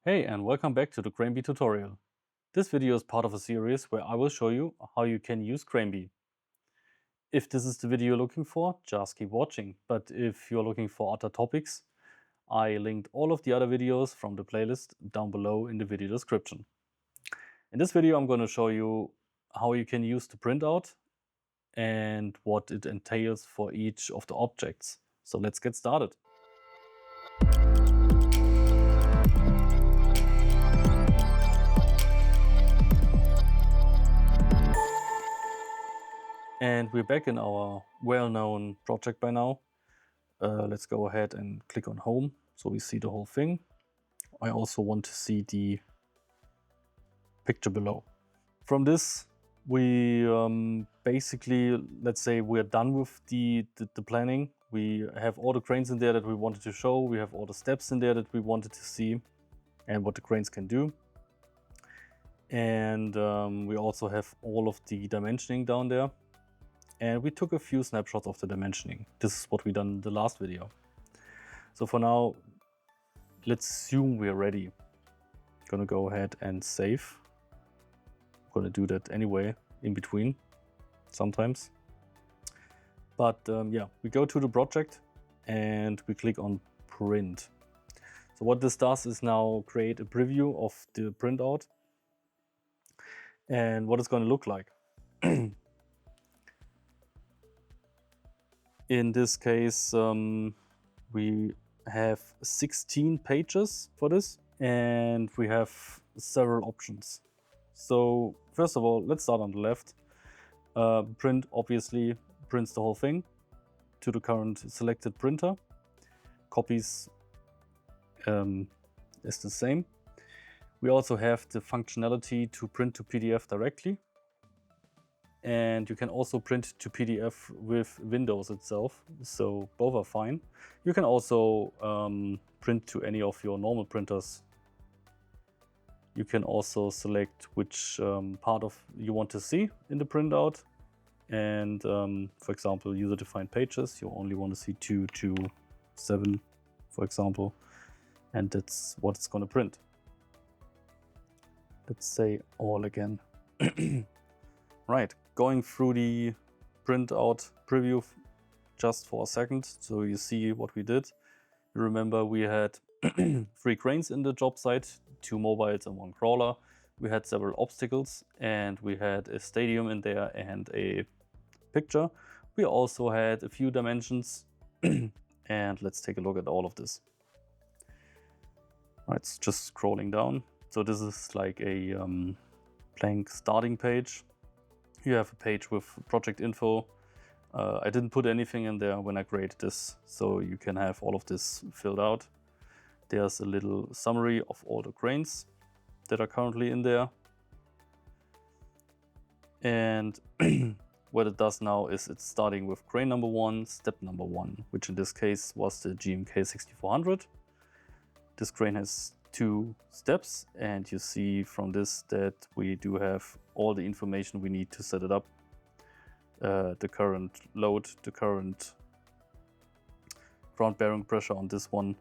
Hey, and welcome back to the CRANEbee tutorial. This video is part of a series where I will show you how you can use CRANEbee. If this is the video you're looking for, just keep watching. But if you're looking for other topics, I linked all of the other videos from the playlist down below in the video description. In this video, I'm going to show you how you can use the printout and what it entails for each of the objects. So let's get started. And we're back in our well-known project by now. Let's go ahead and click on home so we see the whole thing. I also want to see the picture below. From this, we basically, let's say we're done with the planning. We have all the cranes in there that we wanted to show. We have all the steps in there that we wanted to see and what the cranes can do. And we also have all of the dimensioning down there. And we took a few snapshots of the dimensioning. This is what we done in the last video. So for now, let's assume we're ready. Gonna go ahead and save. Gonna do that anyway, in between, sometimes. But yeah, we go to the project and we click on print. So what this does is now create a preview of the printout and what it's gonna look like. In this case, we have 16 pages for this and we have several options. So first of all, let's start on the left. Print obviously prints the whole thing to the current selected printer. Copies is the same. We also have the functionality to print to PDF directly. And you can also print to PDF with Windows itself, so both are fine. You can also print to any of your normal printers. You can also select which part of you want to see in the printout. And for example, user-defined pages, you only want to see 2 to 7, for example. And that's what it's going to print. Let's say all again. Right, going through the printout preview just for a second, so you see what we did. You remember we had 3 cranes in the job site, 2 mobiles and 1 crawler. We had several obstacles and we had a stadium in there and a picture. We also had a few dimensions and let's take a look at all of this. Right, it's just scrolling down. So this is like a blank starting page. You have a page with project info. I didn't put anything in there when I created this, so you can have all of this filled out. There's a little summary of all the cranes that are currently in there. And what it does now is it's starting with crane number 1, step number 1, which in this case was the GMK 6400. This crane has 2 steps, and you see from this that we do have all the information we need to set it up. The current load, the current ground bearing pressure on this one,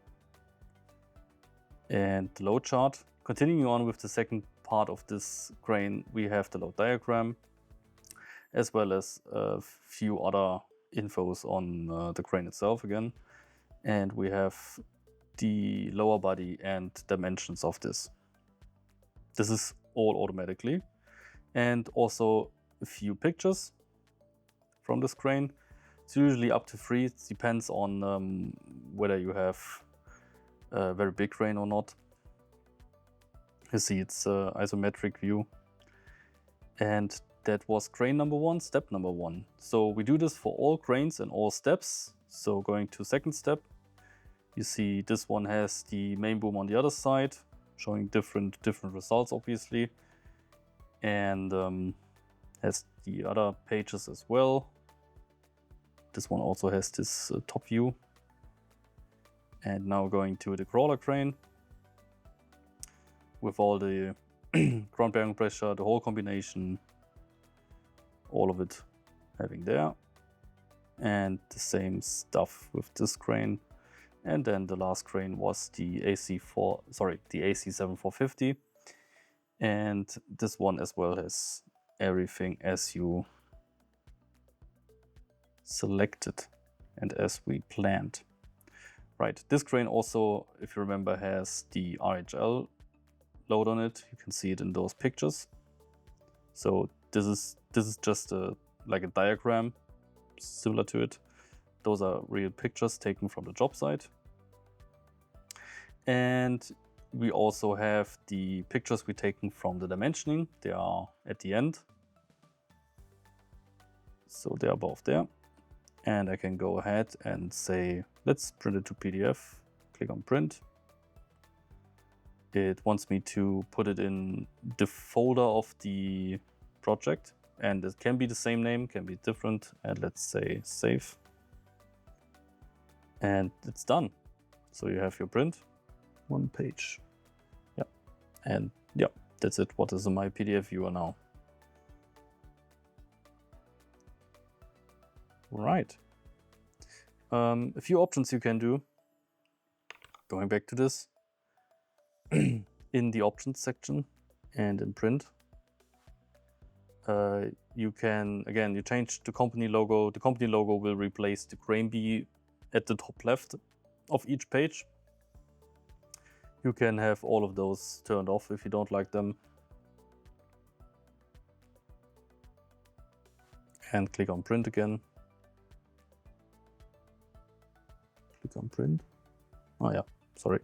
and the load chart. Continuing on with the second part of this crane, we have the load diagram, as well as a few other infos on the crane itself again. And we have the lower body and dimensions of this. This is all automatically. And also a few pictures from this crane. It's usually up to 3. It depends on whether you have a very big crane or not. You see it's isometric view. And that was crane number 1, step number 1. So we do this for all cranes and all steps. So going to second step, you see this one has the main boom on the other side, showing different results obviously. And has the other pages as well. This one also has this top view. And now going to the crawler crane with all the ground bearing pressure, the whole combination, all of it having there. And the same stuff with this crane. And then the last crane was the the AC7450. And this one as well has everything as you selected and as we planned. Right, this crane also, if you remember, has the RHL load on it. You can see it in those pictures. So this is just like a diagram similar to it. Those are real pictures taken from the job site. And we also have the pictures we taken from the dimensioning. They are at the end. So they are both there. And I can go ahead and say, let's print it to PDF. Click on print. It wants me to put it in the folder of the project. And it can be the same name, can be different. And let's say save. And it's done. So you have your print, 1 page. Yeah. And yeah, that's it. What is in my PDF viewer now? Right. A few options you can do. Going back to this. In the options section and in print. You can, again, you change the company logo. The company logo will replace the CRANEbee at the top left of each page. You can have all of those turned off if you don't like them. And click on print again. Click on print. Oh yeah, sorry.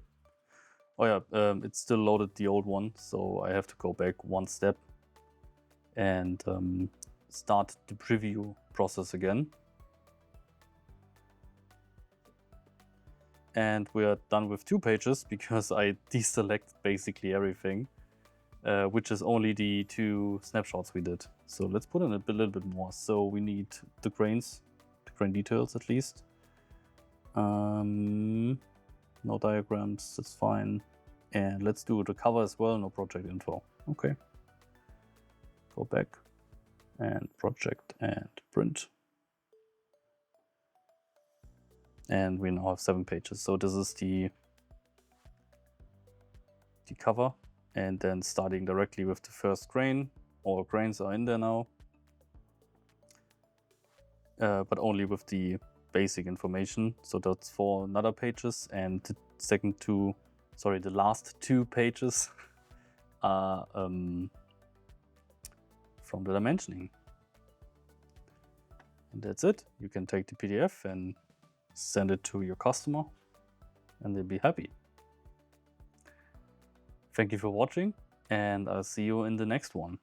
Oh yeah, it still loaded the old one, so I have to go back one step and start the preview process again. And we are done with 2 pages because I deselected basically everything, which is only the 2 snapshots we did. So let's put in a little bit more. So we need the cranes, the crane details at least. No diagrams, that's fine. And let's do the cover as well, no project info. Okay. Go back and project and print. And we now have 7 pages. So this is the cover, and then starting directly with the first crane. All cranes are in there now, but only with the basic information. So that's 4 another pages, and the last 2 pages are from the dimensioning. And that's it. You can take the PDF and send it to your customer and they'll be happy. Thank you for watching, and I'll see you in the next one.